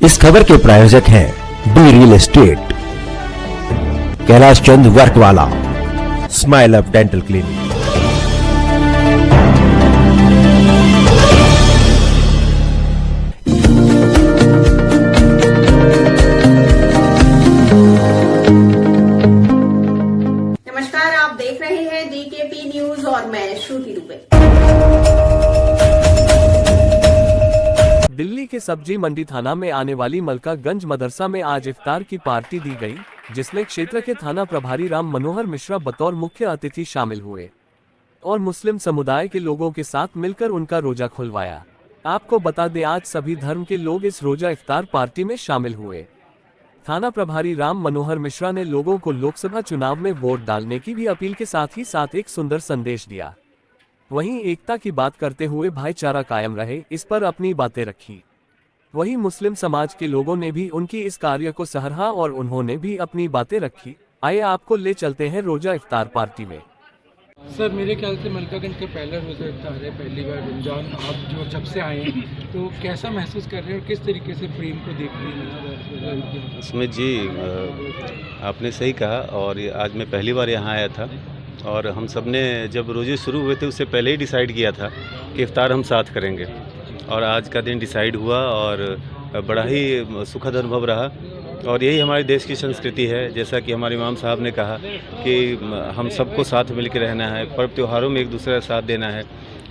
इस खबर के प्रायोजक हैं D real estate, Kailash Chand work वाला, स्माइल अप डेंटल क्लिनिक। नमस्कार, आप देख रहे हैं डीकेपी न्यूज और मैं श्रुति दुबे। दिल्ली के सब्जी मंडी थाना में आने वाली मलकागंज मदरसा में आज इफ्तार की पार्टी दी गई, जिसमें क्षेत्र के थाना प्रभारी राम मनोहर मिश्रा बतौर मुख्य अतिथि शामिल हुए और मुस्लिम समुदाय के लोगों के साथ मिलकर उनका रोजा खुलवाया। आपको बता दें, आज सभी धर्म के लोग इस रोजा इफ्तार पार्टी में शामिल हुए। थाना प्रभारी राम मनोहर मिश्रा ने लोगों को लोकसभा चुनाव में वोट डालने की भी अपील के साथ ही एक सुंदर संदेश दिया। वहीं एकता की बात करते हुए भाईचारा कायम रहे, इस पर अपनी बातें रखी। वहीं मुस्लिम समाज के लोगों ने भी उनकी इस कार्य को सराहा और उन्होंने भी अपनी बातें रखी। आइए आपको ले चलते हैं रोजा इफ्तार पार्टी में। सर, मेरे ख्याल से मलकागंज का पहला रोज़ा इफ्तार है, पहली बार रमजान आप जो जब से आए हैं, तो कैसा महसूस कर रहे हैं और किस तरीके से प्रेम को देखते हैं? इसमें जी आपने सही कहा, और आज मैं पहली बार यहाँ आया था और हम सब ने जब रोज़े शुरू हुए थे उससे पहले ही डिसाइड किया था कि इफ्तार हम साथ करेंगे, और आज का दिन डिसाइड हुआ और बड़ा ही सुखद अनुभव रहा। और यही हमारे देश की संस्कृति है, जैसा कि हमारे इमाम साहब ने कहा कि हम सबको साथ मिलकर रहना है, पर्व त्योहारों में एक दूसरे का साथ देना है।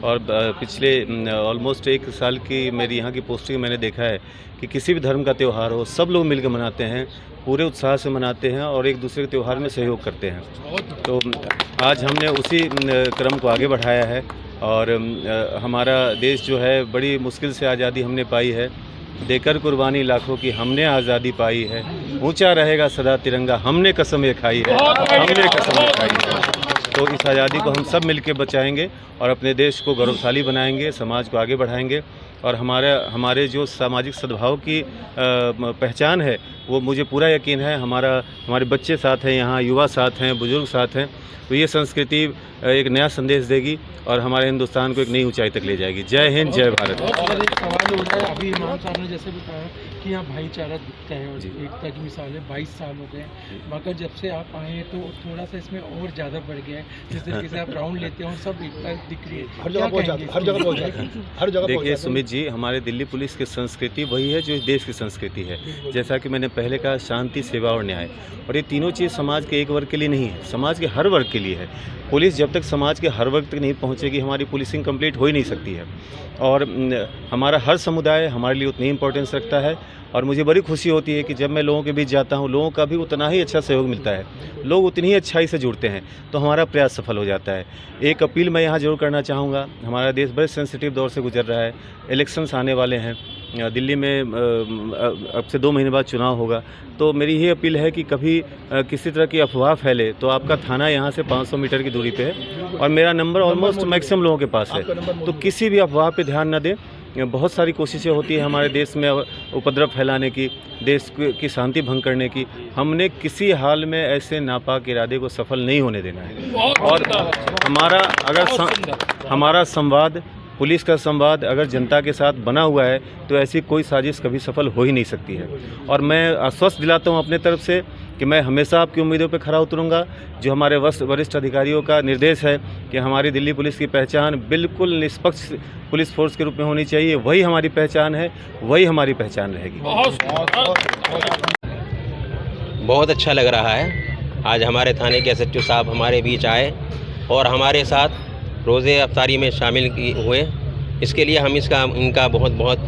और पिछले ऑलमोस्ट 1 साल की मेरी यहाँ की पोस्टिंग मैंने देखा है कि किसी भी धर्म का त्यौहार हो सब लोग मिलकर मनाते हैं, पूरे उत्साह से मनाते हैं और एक दूसरे के त्यौहार में सहयोग करते हैं। तो आज हमने उसी क्रम को आगे बढ़ाया है और हमारा देश जो है बड़ी मुश्किल से आज़ादी हमने पाई है, देकर कुर्बानी लाखों की हमने आज़ादी पाई है, ऊंचा रहेगा सदा तिरंगा हमने कसम ये खाई है, हमने कसम ये खाई है। तो इस आज़ादी को हम सब मिलकर बचाएंगे और अपने देश को गौरवशाली बनाएंगे, समाज को आगे बढ़ाएंगे। और हमारे जो सामाजिक सद्भाव की पहचान है वो मुझे पूरा यकीन है हमारे बच्चे साथ हैं, यहाँ युवा साथ हैं, बुजुर्ग साथ हैं। तो ये संस्कृति एक नया संदेश देगी और हमारे हिंदुस्तान को एक नई ऊंचाई तक ले जाएगी। जय हिंद, जय भारत। और एक सवाल होता है, अभी इमाम साहब ने जैसे भी कहा कि यहाँ भाईचारा दिखता है और एकता की मिसाल है। 22 साल हो गए, मगर जब से आप आए हैं तो थोड़ा सा इसमें और ज़्यादा बढ़ गया है। जिस तरीके से आप राउंड लेते हैं और सब एकता दिख रही है, हर जगह पहुँच जाए। देखिए सुमित जी, हमारे दिल्ली पुलिस की संस्कृति वही है जो इस देश की संस्कृति है। जैसा कि मैंने पहले कहा, शांति, सेवा और न्याय, और ये तीनों चीज़ समाज के एक वर्ग के लिए नहीं है, समाज के हर वर्ग के लिए है। पुलिस जब तक समाज के हर वर्ग तक नहीं पहुंचेगी, हमारी पुलिसिंग कंप्लीट हो ही नहीं सकती है। और हमारा हर समुदाय हमारे लिए उतनी इंपॉर्टेंस रखता है और मुझे बड़ी खुशी होती है कि जब मैं लोगों के बीच जाता हूं, लोगों का भी उतना ही अच्छा सहयोग मिलता है, लोग उतनी ही अच्छाई से जुड़ते हैं, तो हमारा प्रयास सफल हो जाता है। एक अपील मैं यहाँ जरूर करना चाहूँगा, हमारा देश बड़े सेंसिटिव दौर से गुजर रहा है, इलेक्शंस आने वाले हैं, दिल्ली में अब से 2 महीने बाद चुनाव होगा। तो मेरी ये अपील है कि कभी किसी तरह की अफवाह फैले तो आपका थाना यहाँ से 500 मीटर की दूरी पे है और मेरा नंबर ऑलमोस्ट मैक्सिमम लोगों के पास है, तो किसी भी अफवाह पे ध्यान न दें। बहुत सारी कोशिशें होती है हमारे देश में उपद्रव फैलाने की, देश की शांति भंग करने की। हमने किसी हाल में ऐसे नापाक इरादे को सफल नहीं होने देना है। और हमारा संवाद, पुलिस का संवाद अगर जनता के साथ बना हुआ है तो ऐसी कोई साजिश कभी सफल हो ही नहीं सकती है। और मैं आश्वस्त दिलाता हूं अपने तरफ से कि मैं हमेशा आपकी उम्मीदों पर खरा उतरूंगा। जो हमारे वरिष्ठ अधिकारियों का निर्देश है कि हमारी दिल्ली पुलिस की पहचान बिल्कुल निष्पक्ष पुलिस फोर्स के रूप में होनी चाहिए, वही हमारी पहचान है, वही हमारी पहचान रहेगी। बहुत अच्छा लग रहा है, आज हमारे थाने के एसएचओ साहब हमारे बीच आए और हमारे साथ रोज़े अफ्तारी में शामिल हुए। इसके लिए हम इनका बहुत बहुत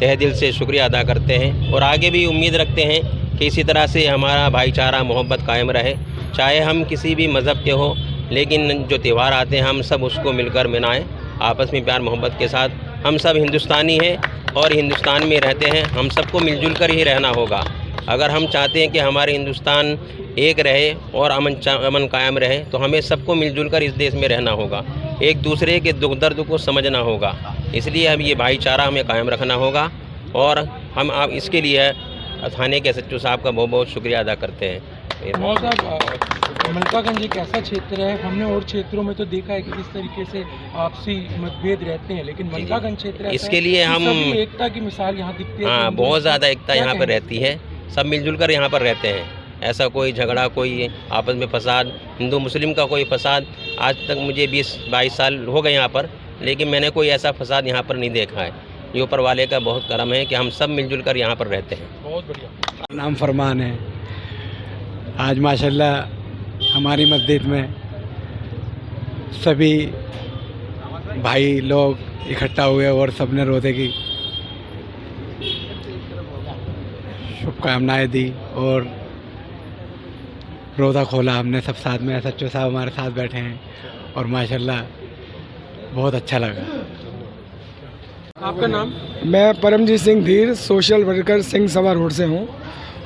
तहे दिल से शुक्रिया अदा करते हैं और आगे भी उम्मीद रखते हैं कि इसी तरह से हमारा भाईचारा मोहब्बत कायम रहे। चाहे हम किसी भी मज़हब के हो, लेकिन जो त्यौहार आते हैं हम सब उसको मिलकर मनाएं, आपस में प्यार मोहब्बत के साथ। हम सब हिंदुस्तानी हैं और हिंदुस्तान में रहते हैं, हम सबको मिलजुल कर ही रहना होगा। अगर हम चाहते हैं कि हमारे हिंदुस्तान एक रहे और अमन कायम रहे, तो हमें सबको मिलजुल कर इस देश में रहना होगा, एक दूसरे के दुख दर्द को समझना होगा। इसलिए हम ये भाईचारा हमें कायम रखना होगा और हम आप इसके लिए थाने के एसएचओ साहब का बहुत बहुत शुक्रिया अदा करते हैं। साहब, मलकागंज एक ऐसा क्षेत्र है, हमने और क्षेत्रों में तो देखा है कि किस तरीके से आपसी मतभेद रहते हैं, लेकिन मलकागंज क्षेत्र ऐसा इसके है लिए कि हम सभी एकता की मिसाल यहाँ दिखती है। हाँ, बहुत ज़्यादा एकता यहाँ पर रहती है, सब मिलजुल कर यहाँ पर रहते हैं। ऐसा कोई झगड़ा, कोई आपस में फसाद, हिंदू मुस्लिम का कोई फसाद, आज तक मुझे 20-22 साल हो गए यहाँ पर, लेकिन मैंने कोई ऐसा फसाद यहाँ पर नहीं देखा है। ये ऊपर वाले का बहुत करम है कि हम सब मिलजुल कर यहाँ पर रहते हैं। बहुत बढ़िया। नाम फरमान है। आज माशाल्लाह हमारी मस्जिद में सभी भाई लोग इकट्ठा हुए और सबने रोज़े की शुभकामनाएं दी और रोज़ा खोला हमने सब साथ में। सच्चो साहब हमारे साथ बैठे हैं और माशाल्लाह बहुत अच्छा लगा। आपका नाम? मैं परमजीत सिंह धीर, social worker Singh Sabha road से हूँ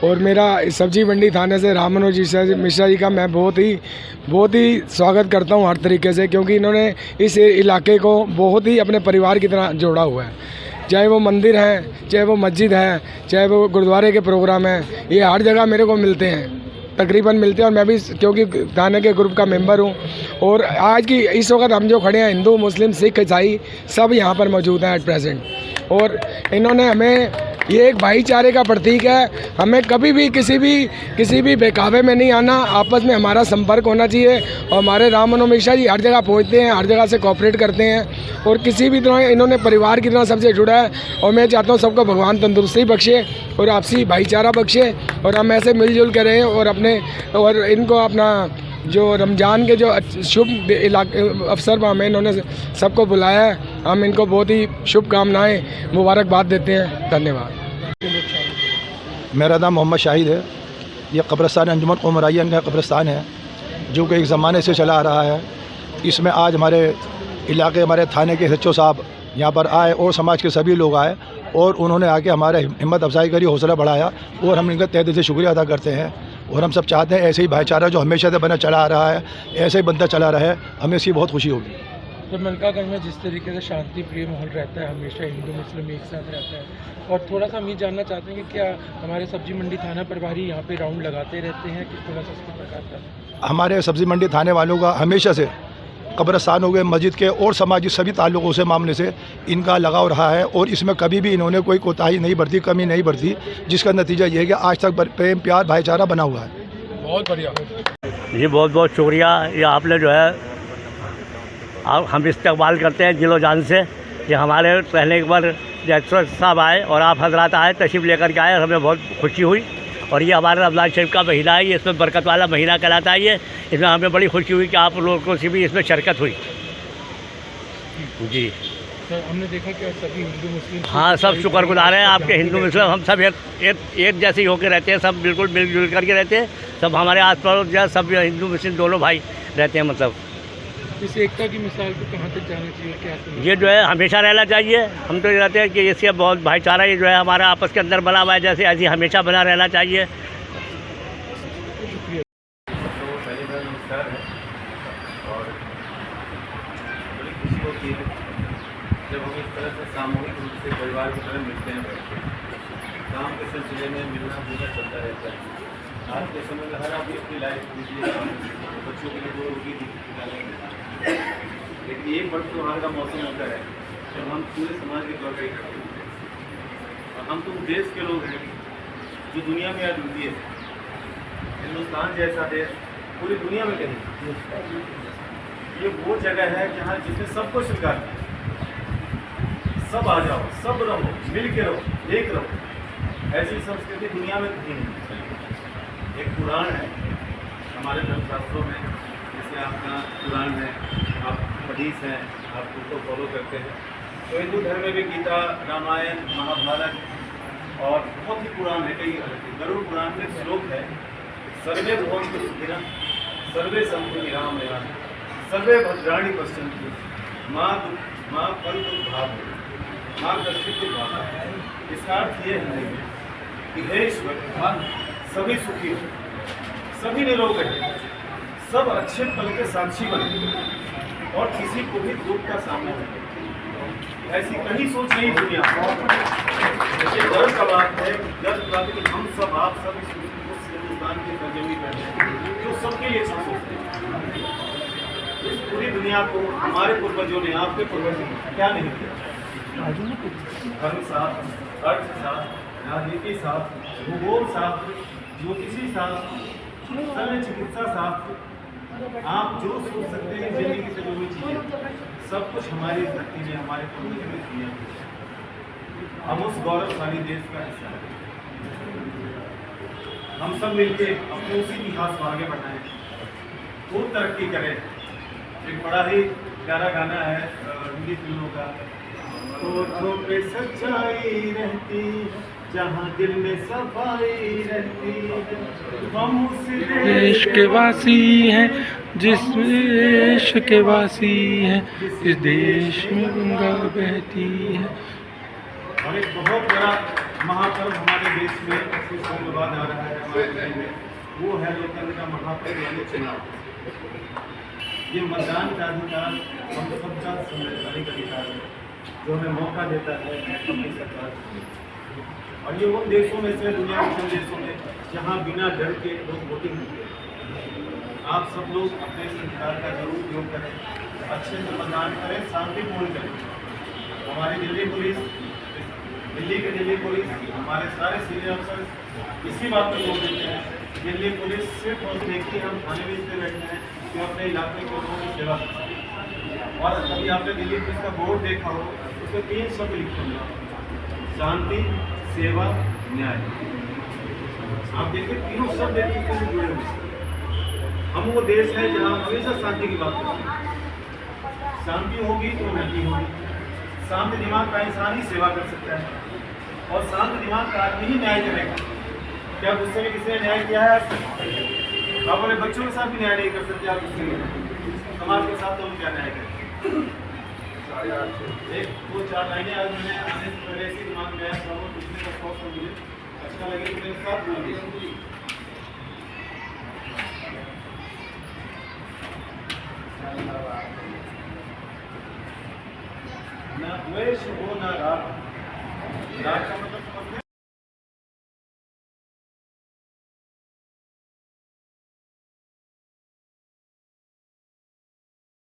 और मेरा सब्जी मंडी थाने से राम मनोहर जी मिश्रा जी का मैं बहुत ही स्वागत करता हूँ हर तरीके से, क्योंकि इन्होंने इस इलाके को बहुत ही अपने परिवार की तरह जोड़ा हुआ है। चाहे वो मंदिर है, चाहे वो मस्जिद है, चाहे वो गुरुद्वारे के प्रोग्राम है, ये हर जगह मेरे को मिलते हैं, तकरीबन मिलते हैं। और मैं भी क्योंकि थाने के ग्रुप का मेंबर हूँ और आज की इस वक्त हम जो खड़े हैं, हिंदू मुस्लिम सिख ईसाई सब यहाँ पर मौजूद हैं एट प्रेजेंट। और इन्होंने हमें, ये एक भाईचारे का प्रतीक है, हमें कभी भी किसी भी बहकावे में नहीं आना, आपस में हमारा संपर्क होना चाहिए। और हमारे राम मनोहर मिश्रा जी हर जगह पहुँचते हैं, हर जगह से कोऑपरेट करते हैं और किसी भी तरह इन्होंने परिवार की तरह सबसे जुड़ा है। और मैं चाहता हूँ सबको भगवान तंदुरुस्ती बख्शे और आपसी भाईचारा बख्शे और हम ऐसे मिलजुल कर रहे हैं और इनको अपना जो रमज़ान के जो शुभ अवसर पर हमें इन्होंने सबको बुलाया है, हम इनको बहुत ही शुभकामनाएं मुबारकबाद देते हैं। धन्यवाद। मेरा नाम मोहम्मद शाहिद है। ये कब्रिस्तान अंजुमन उमरायन का कब्रिस्तान है जो कि एक ज़माने से चला आ रहा है। इसमें आज हमारे इलाके, हमारे थाने के SHO साहब यहाँ पर आए और समाज के सभी लोग आए और उन्होंने आके हमारे हिम्मत अफजाई करी, हौसला बढ़ाया और हम इनका तहे दिल से शुक्रिया अदा करते हैं। और हम सब चाहते हैं ऐसे ही भाईचारा जो हमेशा से बना चला आ रहा है, ऐसे ही बनता चला रहे, हमें इसकी बहुत खुशी होगी। तो मलकागंज में जिस तरीके से शांति प्रिय माहौल रहता है, हमेशा हिंदू मुस्लिम एक साथ रहता है, और थोड़ा सा हम ये जानना चाहते हैं कि क्या हमारे सब्जी मंडी थाना प्रभारी यहाँ पे राउंड लगाते रहते हैं कि थोड़ा सा उसको प्रकाश? हमारे सब्जी मंडी थाने वालों का हमेशा से कब्रिस्तान हो गए, मस्जिद के और सामाजिक सभी ताल्लुकों से मामले से इनका लगाव रहा है और इसमें कभी भी इन्होंने कोई कोताही नहीं बरती, कमी नहीं बरती, जिसका नतीजा ये है कि आज तक प्रेम प्यार भाईचारा बना हुआ है। बहुत बढ़िया जी, बहुत बहुत शुक्रिया। ये आपने जो है हम इस्तकबाल करते हैं दिलो जान से कि हमारे पहले एक बार SHO साहब आए और आप हजरात आए, तशरीफ़ लेकर के आए और हमें बहुत खुशी हुई। और ये हमारा रमज़ान शरीफ का महीना है, ये इसमें बरकत वाला महीना कहलाता है। ये इसमें हमें बड़ी खुशी हुई कि आप लोगों से भी इसमें शिरकत हुई। जी सर, हमने देखा कि सभी हिंदू मुस्लिम, हाँ, सब शुक्रगुजार हैं आपके हिंदू मुस्लिम, हम सब एक जैसे ही होकर रहते हैं, सब बिल्कुल मिलजुल करके रहते हैं। सब हमारे आस पड़ोस जो सब हिंदू मुस्लिम दोनों भाई रहते हैं। मतलब इस एकता की मिसाल को कहाँ तक जाना चाहिए, क्या ये जो है हमेशा रहना चाहिए। हम तो रहते हैं कि इससे बहुत भाईचारा ये जो है हमारा आपस के अंदर बना हुआ है, जैसे ऐसे हमेशा बना रहना चाहिए। जब हम इस तरह से सामूहिक रूप से परिवार की तरह मिलते हैं, काम के सिलसिले में मिलना जुलना चलता रहता है। आज के समय में हर आदमी अपनी लाइफ बच्चों के लिए 2 रोटी निकालेंगे, लेकिन एक बड़ा त्योहार का मौसम होता है जब हम पूरे समाज के तौर पर इकट्ठे होते हैं। और हम तो देश के लोग हैं जो दुनिया में अद्वितीय है। हिंदुस्तान जैसा देश पूरी दुनिया में कहीं, ये वो जगह है जहाँ जिसने सबको स्वीकार किया, सब आ जाओ, सब रहो, मिल के रहो, एक रहो। ऐसी संस्कृति दुनिया में कहीं नहीं। एक पुराण है हमारे धर्मशास्त्रों में, जैसे आपका पुराण है, आप हदीस हैं, आप उसको फॉलो करते हैं। तो हिंदू धर्म में भी गीता, रामायण, महाभारत और बहुत ही पुराण है, कई गरुड़ पुराण में श्लोक है, सर्वे भवन्तु सुखिनः सर्वे सन्तु निरामयाः सर्वे भद्राणि पश्यन्तु माँ फल भाव माँ कश्चित् भाव। इसका अर्थ ये है कि हे ईश्वर, सभी सुखी हो, सभी निरोग रहे, सब अच्छे पल के साक्षी बने और किसी को भी दुख का सामना नहीं। ऐसी कहीं सोच नहीं दुनिया। ये गर्व का बात है, गर्व की बात है कि हम सब, आप सब इस हिंदुस्तान की सरजमी बैठे हैं। सबके लिए अच्छा सोचते हैं। इस पूरी दुनिया को हमारे पूर्वजों ने, आपके पूर्वजों ने क्या नहीं किया? धर्म साथ, अर्थ साथ, राजनीति साथ, भूगोल साथ, ज्योतिषी साथ, शल्य चिकित्सा साथ, आप जो सोच सकते हैं जिंदगी से जुड़ी चीजें, सब कुछ हमारी धरती ने, हमारे पूर्वजों ने किया। हम उस गौरवशाली देश का हिस्सा हैं। हम सब मिलके अपने उसी इतिहास को आगे बढ़ाएं, खूब तरक्की करें। एक बड़ा ही प्यारा गाना है हिंदी फिल्मों का, तो पे सच्चाई रहती जहाँ दिल में सफाई रहती, हम उस देश के वासी हैं जिस देश के वासी हैं, इस देश में गंगा बहती है। और एक बहुत बड़ा महापर्व हमारे देश में कुछ समय बाद आ रहा है हमारे देश में, वो है लोकतंत्र का महापर्व यानी चुनाव। ये मतदान का अधिकार हम सबका संवैधानिक अधिकार है जो हमें मौका देता है अपनी सरकार को। और ये उन देशों में से, दुनिया के उन देशों में जहाँ बिना डर के लोग वोटिंग करते हैं। आप सब लोग अपने सरकार का जरूर उपयोग करें, अच्छे से मतदान करें, शांतिपूर्ण करें। हमारी दिल्ली पुलिस, दिल्ली पुलिस, हमारे सारे सीनियर अफसर इसी बात पर जोर देते हैं। दिल्ली पुलिस सिर्फ और देखिए हम थाने में इसलिए बैठे हैं कि अपने इलाके के लोगों की सेवा कर सकें। और कभी आपने दिल्ली पुलिस का बोर्ड देखा हो, उसमें 3 शब्द लिखे होंगे, शांति, सेवा, न्याय। आप देखिए तीनों शब्द एक दूसरे से जुड़े हुए। हम वो देश है जहाँ हमेशा शांति की बात करते हैं। शांति होगी तो उन्नति होगी। शांत दिमाग का इंसान ही सेवा कर सकता है, और शांत दिमाग का आदमी ही न्याय करेगा। क्या गुस्से में किसी ने न्याय किया है? आप अपने बच्चों के साथ भी न्याय नहीं कर सकते। आप गुस्से में समाज के साथ तो हम क्या न्याय करें? एक 2-4 लाइनें आज मैंने आने से पहले ऐसी दिमाग में आया था, वो पूछने का शौक था मुझे, अच्छा लगे तो मेरे साथ बोलिए। ना द्वेष हो ना राग, राग का